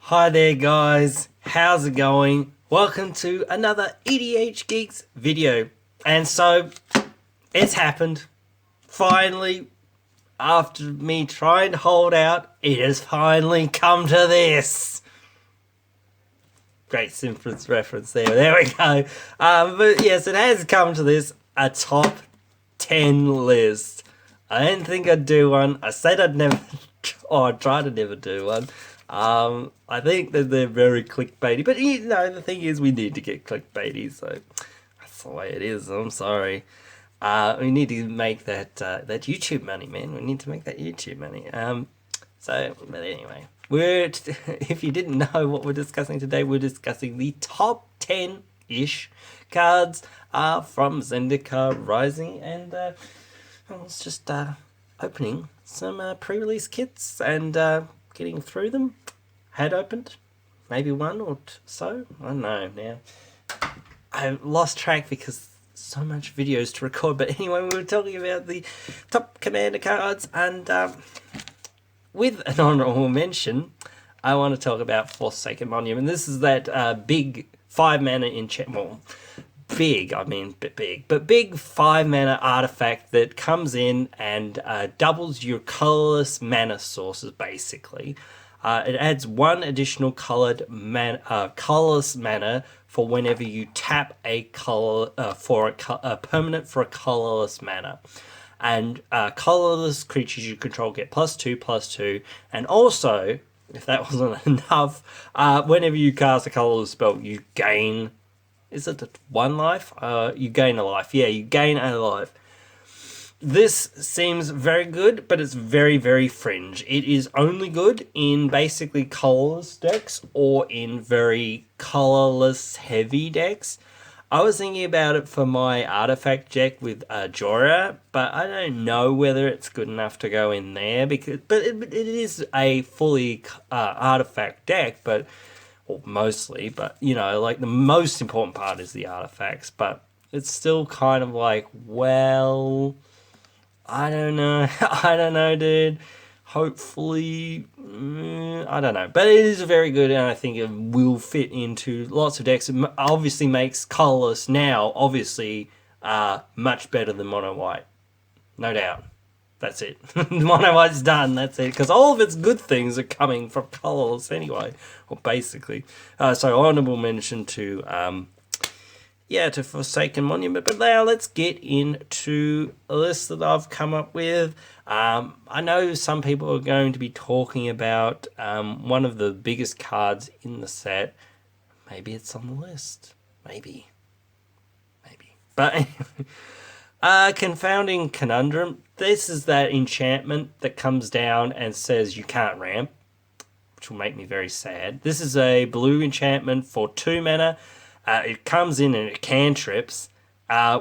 Hi there guys, how's it going? Welcome to another EDH Geeks video. And so, it's happened. Finally, after me trying to hold out, it has finally come to this. Great Simpsons reference there we go. But yes, it has come to this, a top 10 list. I didn't think I'd do one. I said I'd never, or I'd try to never do one. I think that they're very clickbaity, but you know, the thing is we need to get clickbaity, so that's the way it is. I'm sorry. We need to make that YouTube money, man. We need to make that YouTube money. But anyway, if you didn't know what we're discussing today, we're discussing the top 10-ish cards from Zendikar Rising, and I was just opening some pre-release kits and getting through them. Had opened maybe one or so. I don't know now. I lost track because so much videos to record. But anyway, we were talking about the top commander cards, and with an honorable mention, I want to talk about Forsaken Monument. This is that big 5-mana enchantment. Well, big, I mean big, but big 5-mana artifact that comes in and doubles your colorless mana sources, basically. It adds one additional colorless mana for whenever you tap a a permanent for a colorless mana. And colorless creatures you control get +2/+2, and also, if that wasn't enough, whenever you cast a colorless spell, you gain. Is it 1 life? You gain a life. Yeah, you gain a life. This seems very good, but it's very, very fringe. It is only good in basically colorless decks or in very colorless heavy decks. I was thinking about it for my artifact deck with Jorah, but I don't know whether it's good enough to go in there, but it is a fully artifact deck, but or mostly, but you know, like the most important part is the artifacts, but it's still kind of like, well, I don't know. I don't know, dude. Hopefully, I don't know. But it is very good, and I think it will fit into lots of decks. It obviously makes colorless now, obviously, much better than mono white. No doubt. That's it. Mono white's done. That's it. Because all of its good things are coming from colorless anyway, or basically. So honorable mention to to Forsaken Monument. But now let's get into a list that I've come up with. I know some people are going to be talking about one of the biggest cards in the set. Maybe it's on the list. Maybe. But Confounding Conundrum. This is that enchantment that comes down and says you can't ramp, which will make me very sad. This is a blue enchantment for 2 mana. It comes in and it cantrips,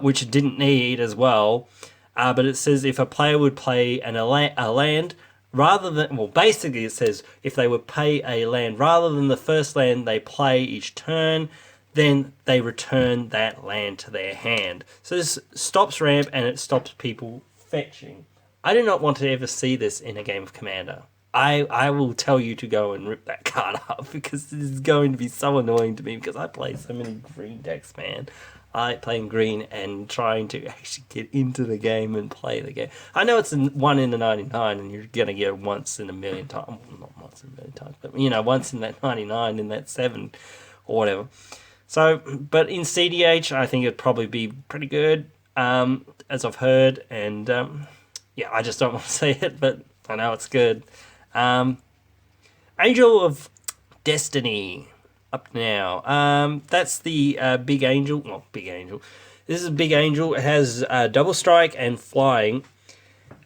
which it didn't need as well. But it says if a player would play a land rather than... Well, basically it says if they would play a land rather than the first land they play each turn, then they return that land to their hand. So this stops ramp and it stops people fetching. I do not want to ever see this in a game of Commander. I will tell you to go and rip that card up, because this is going to be so annoying to me, because I play so many green decks, man. I like playing green and trying to actually get into the game and play the game. I know it's 1 in a 99 and you're going to get it once in a million times. Well, not once in a million times, but, you know, once in that 99, in that 7 or whatever. So, but in CDH, I think it'd probably be pretty good, as I've heard, and I just don't want to see it, but I know it's good. Angel of Destiny up now. That's the big angel. Well, big angel. This is a big angel. It has double strike and flying,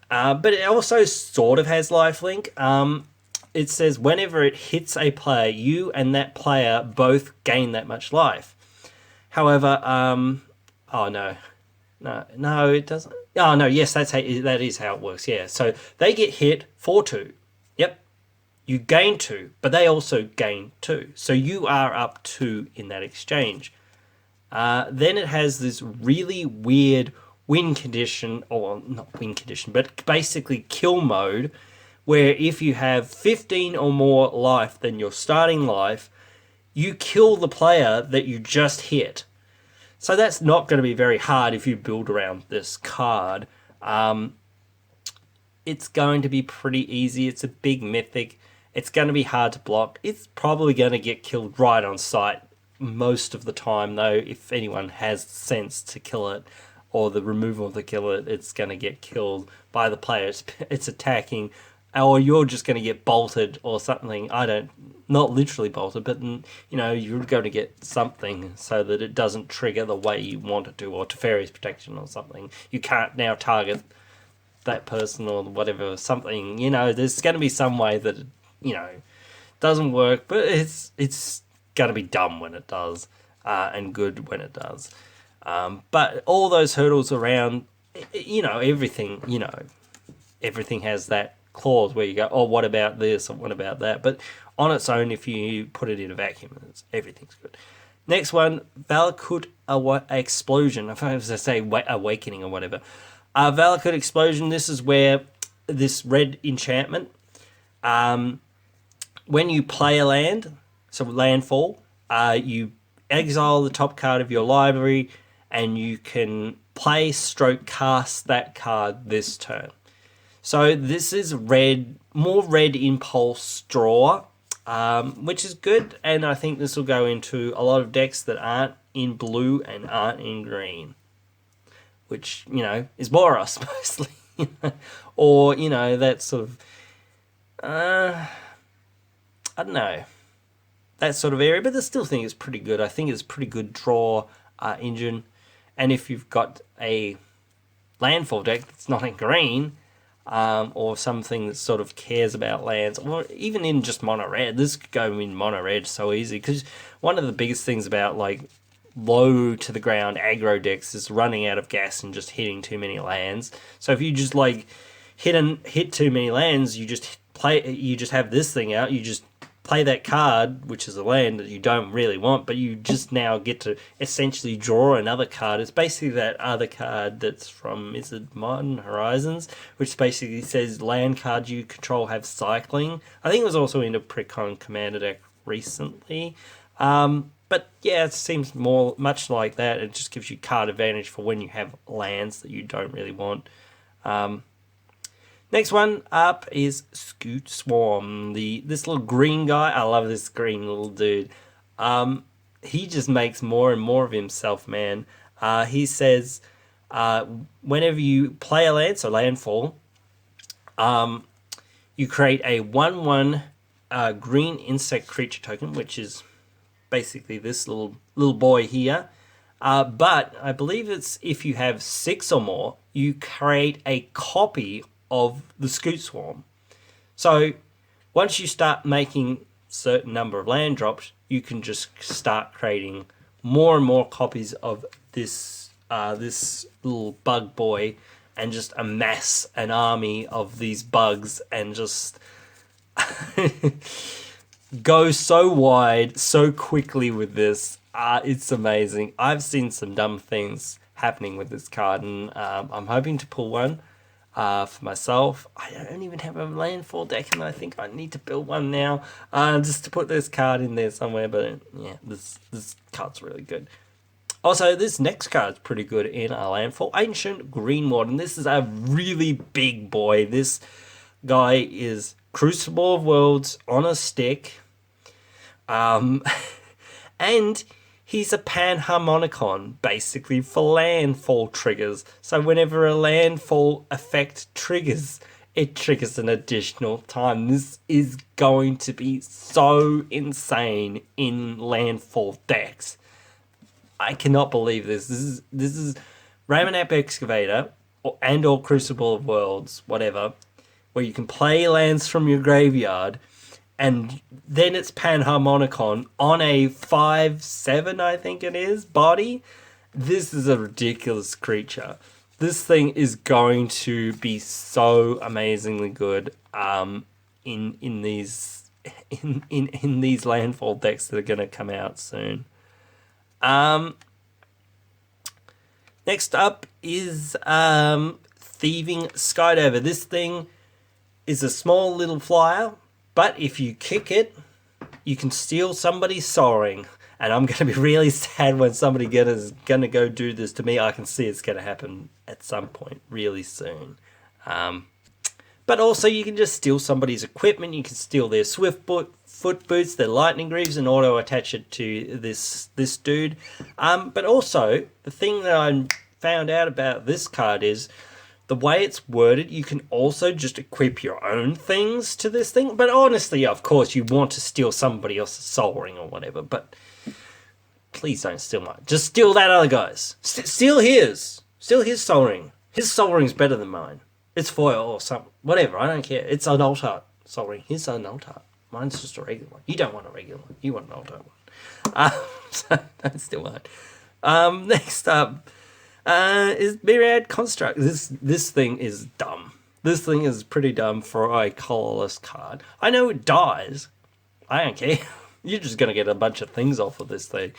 but it also sort of has lifelink. It says whenever it hits a player, you and that player both gain that much life. However, oh no, it doesn't. Oh no, yes, that is how it works. Yeah, so they get hit for 2. Yep, you gain 2, but they also gain 2. So you are up 2 in that exchange. Then it has this really weird win condition, or not win condition, but basically kill mode, where if you have 15 or more life than your starting life, you kill the player that you just hit. So that's not going to be very hard if you build around this card. It's going to be pretty easy. It's a big mythic. It's going to be hard to block. It's probably going to get killed right on sight most of the time, though, if anyone has sense to kill it or the removal of the killer, it's going to get killed by the player. It's attacking, or you're just going to get bolted or something. Not literally bolted, but you're going to get something so that it doesn't trigger the way you want it to, or Teferi's protection or something. You can't now target that person or whatever, something. There's going to be some way that doesn't work, but it's going to be dumb when it does, and good when it does. But all those hurdles around, everything has that clause where you go, oh, what about this or what about that? But on its own, if you put it in a vacuum, everything's good. Next one, Velcro Explosion. If I was to say Awakening or whatever. Velcro Explosion, this is where this red enchantment, when you play a land, so landfall, you exile the top card of your library and you can play / cast that card this turn. So this is more red impulse draw, which is good, and I think this will go into a lot of decks that aren't in blue and aren't in green, which, is Boros mostly, or, that sort of, I don't know, that sort of area, but I still think it's pretty good. I think it's a pretty good draw engine, and if you've got a landfall deck that's not in green, or something that sort of cares about lands, or even in just mono red. This could go in mono red so easy, because one of the biggest things about low to the ground aggro decks is running out of gas and just hitting too many lands. So if you just hit too many lands, you just have this thing out, you just play that card, which is a land that you don't really want, but you just now get to essentially draw another card. It's basically that other card that's from, is it Modern Horizons, which basically says land cards you control have cycling. I think it was also in a Precon Commander deck recently. But yeah, it seems much like that. It just gives you card advantage for when you have lands that you don't really want. Next one up is Scoot Swarm. This little green guy. I love this green little dude. He just makes more and more of himself, man. He says, whenever you play a land, so landfall, you create a 1/1 green insect creature token, which is basically this little boy here. But I believe it's if you have 6 or more, you create a copy of the Scoot Swarm. So once you start making certain number of land drops, you can just start creating more and more copies of this little bug boy, and just amass an army of these bugs and just go so wide so quickly with this. It's amazing. I've seen some dumb things happening with this card, and I'm hoping to pull one for myself. I don't even have a landfall deck, and I think I need to build one now, just to put this card in there somewhere. But yeah, this card's really good. Also, this next card's pretty good in a landfall. Ancient Green Warden. This is a really big boy. This guy is Crucible of Worlds on a stick. And he's a panharmonicon, basically, for landfall triggers. So whenever a landfall effect triggers, it triggers an additional time. This is going to be so insane in landfall decks. I cannot believe this. This is Ramonap Excavator or Crucible of Worlds, whatever, where you can play lands from your graveyard, and then it's Panharmonicon on a 5/7, I think it is, body. This is a ridiculous creature. This thing is going to be so amazingly good in these landfall decks that are going to come out soon. Next up is Thieving Skydiver. This thing is a small little flyer, but if you kick it, you can steal somebody's soaring. And I'm going to be really sad when somebody is going to go do this to me. I can see it's going to happen at some point really soon. But also you can just steal somebody's equipment. You can steal their foot boots, their lightning greaves, and auto attach it to this dude. But also, the thing that I found out about this card is the way it's worded, you can also just equip your own things to this thing. But honestly, of course, you want to steal somebody else's soul ring or whatever. But please don't steal mine. Just steal that other guy's. Steal his. Steal his soul ring. His soul ring's better than mine. It's foil or something. Whatever, I don't care. It's an alt art soul ring. His an alt art. Mine's just a regular one. You don't want a regular one. You want an alt art one. So don't steal mine. Next up is Myriad Construct. This thing is dumb. This thing is pretty dumb for a colorless card. I know it dies. I don't care. You're just going to get a bunch of things off of this thing.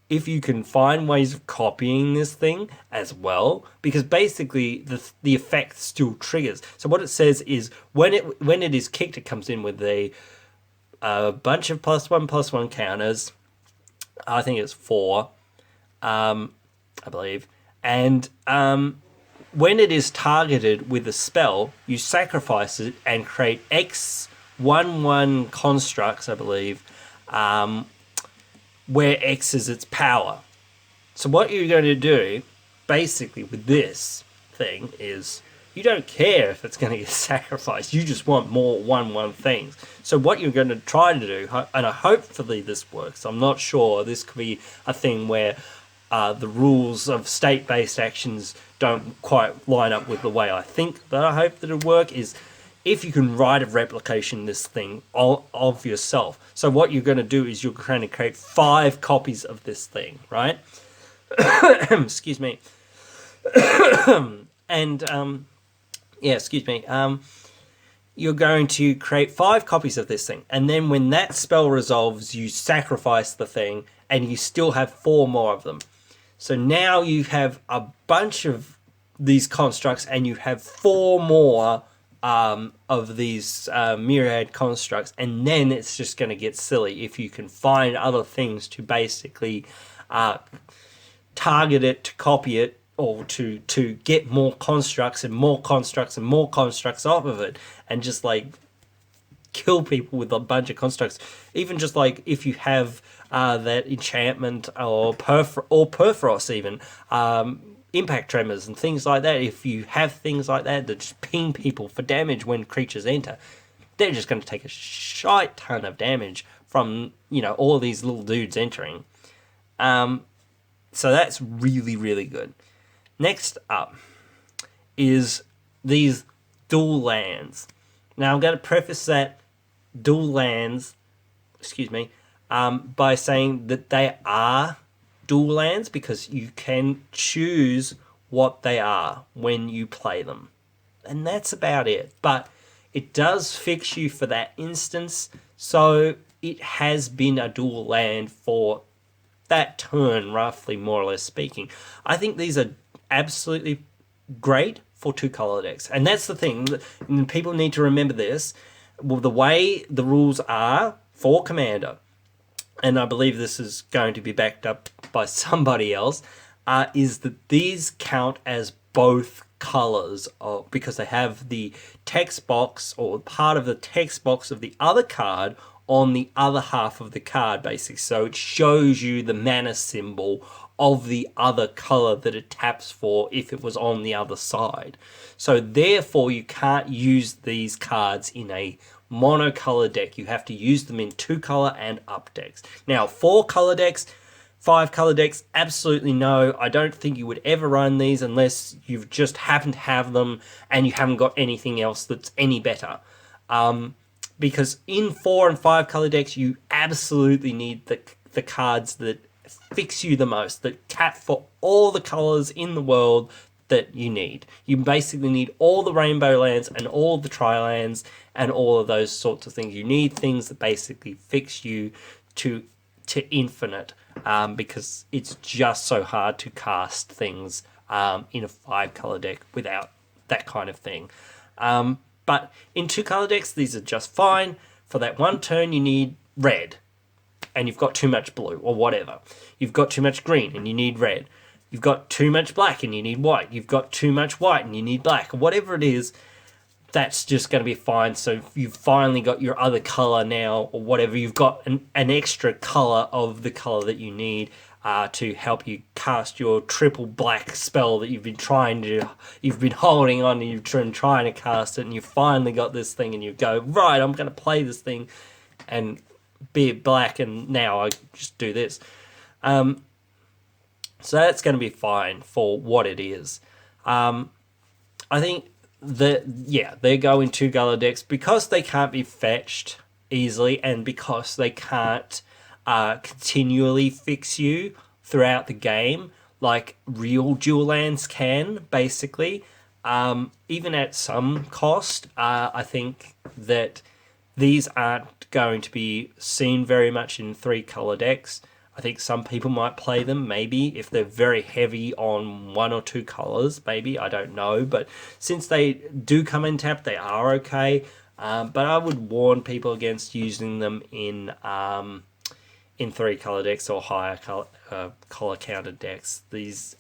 If you can find ways of copying this thing as well, because basically the effect still triggers. So what it says is when it is kicked, it comes in with a bunch of +1/+1 counters. I think it's 4, I believe. And when it is targeted with a spell, you sacrifice it and create X/1/1 constructs, I believe, where X is its power. So what you're going to do, basically, with this thing is you don't care if it's going to get sacrificed. You just want more 1/1 things. So what you're going to try to do, and hopefully this works, I'm not sure, this could be a thing where the rules of state-based actions don't quite line up with the way I think that I hope that it'll work, is if you can write a replication this thing of yourself. So what you're going to do is you're going to create 5 copies of this thing, right? Excuse me. And, yeah, excuse me. You're going to create 5 copies of this thing. And then when that spell resolves, you sacrifice the thing and you still have 4 more of them. So now you have a bunch of these constructs and you have 4 more of these myriad constructs, and then it's just going to get silly if you can find other things to basically target it, to copy it, or to get more constructs and more constructs and more constructs off of it, and just like kill people with a bunch of constructs. Even just like if you have that enchantment or Perforos even, impact tremors and things like that, if you have things like that that just ping people for damage when creatures enter, they're just going to take a shite ton of damage from, you know, all these little dudes entering. So that's really, really good. Next up is these dual lands. Now I'm going to preface that dual lands, by saying that they are dual lands because you can choose what they are when you play them. And that's about it. But it does fix you for that instance, so it has been a dual land for that turn, roughly, more or less speaking. I think these are absolutely great for 2-color decks. And that's the thing, and people need to remember this. Well, the way the rules are for Commander, and I believe this is going to be backed up by somebody else, is that these count as both colors, because they have the text box or part of the text box of the other card on the other half of the card, basically. So it shows you the mana symbol of the other color that it taps for if it was on the other side. So therefore you can't use these cards in a monocolor deck. You have to use them in 2-color and up decks. Now 4-color decks, 5-color decks, absolutely no. I don't think you would ever run these unless you've just happened to have them and you haven't got anything else that's any better. Because in 4 and 5-color decks, you absolutely need the cards that fix you the most, that cap for all the colors in the world that you need. You basically need all the rainbow lands and all the tri-lands and all of those sorts of things. You need things that basically fix you to infinite, because it's just so hard to cast things in a 5-color deck without that kind of thing. But But in 2-color decks, these are just fine. For that one turn, you need red, and you've got too much blue, or whatever. You've got too much green, and you need red. You've got too much black, and you need white. You've got too much white, and you need black. Whatever it is, that's just going to be fine. So you've finally got your other color now, or whatever. You've got an extra color of the color that you need to help you cast your triple black spell that you've been holding on, and you've been trying to cast it, and you finally got this thing, and you go, right, I'm going to play this thing and be it black, and now I just do this. So that's going to be fine for what it is. I think that, yeah, they go in 2-color decks because they can't be fetched easily, and because they can't continually fix you throughout the game like real dual lands can, basically. Even at some cost, I think that these aren't going to be seen very much in 3-color decks. I think some people might play them, maybe, if they're very heavy on 1 or 2 colors, maybe, I don't know. But since they do come in tap, they are okay. But I would warn people against using them in 3-color decks or higher color counted decks.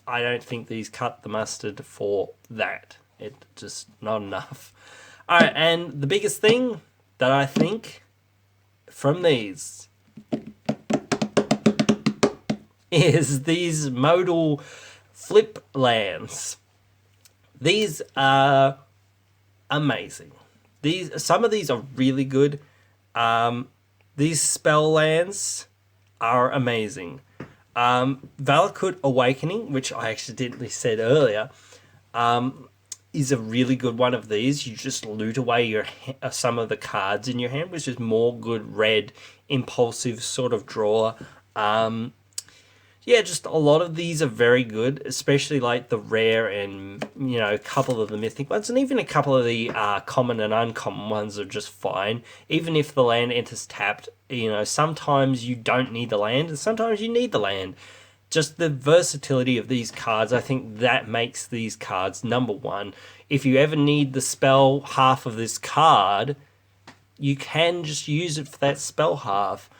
I don't think these cut the mustard for that. It's just not enough. Alright, and the biggest thing that I think from these is these modal flip lands. These are amazing. Some of these are really good. These spell lands are amazing. Velcro Awakening, which I accidentally said earlier, is a really good one of these. You just loot away some of the cards in your hand, which is more good red, impulsive sort of draw. Yeah, just a lot of these are very good, especially like the rare and, a couple of the mythic ones, and even a couple of the common and uncommon ones are just fine. Even if the land enters tapped, sometimes you don't need the land, and sometimes you need the land. Just the versatility of these cards, I think that makes these cards number one. If you ever need the spell half of this card, you can just use it for that spell half.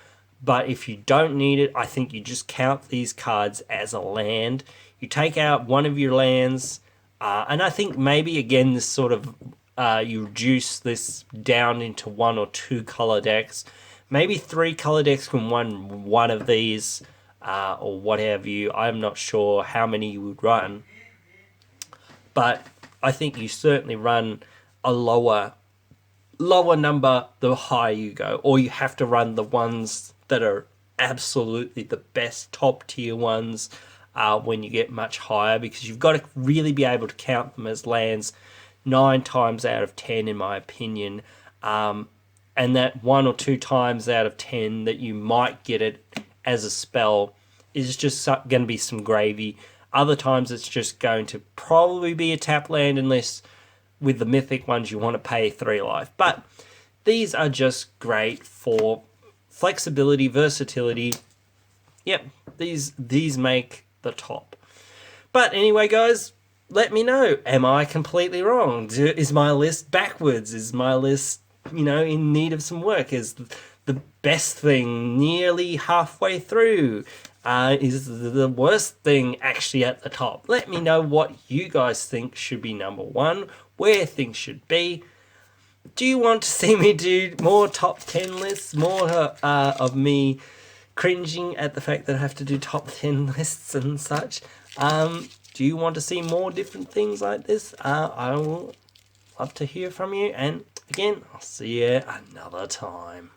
But if you don't need it, I think you just count these cards as a land. You take out one of your lands, and I think maybe, again, this sort of, you reduce this down into 1 or 2 color decks. Maybe 3 color decks can run one of these, or what have you. I'm not sure how many you would run. But I think you certainly run a lower number the higher you go. Or you have to run the ones that are absolutely the best top tier ones when you get much higher, because you've got to really be able to count them as lands 9 times out of 10, in my opinion. And that 1 or 2 times out of 10 that you might get it as a spell is just going to be some gravy. Other times it's just going to probably be a tap land, unless with the mythic ones you want to pay 3 life. But these are just great for flexibility, versatility. Yep, these make the top. But anyway, guys, let me know. Am I completely wrong? Is my list backwards? Is my list, in need of some work? Is the best thing nearly halfway through? Is the worst thing actually at the top? Let me know what you guys think should be number 1, where things should be. Do you want to see me do more top 10 lists? More of me cringing at the fact that I have to do top 10 lists and such? Do you want to see more different things like this? I will love to hear from you. And again, I'll see you another time.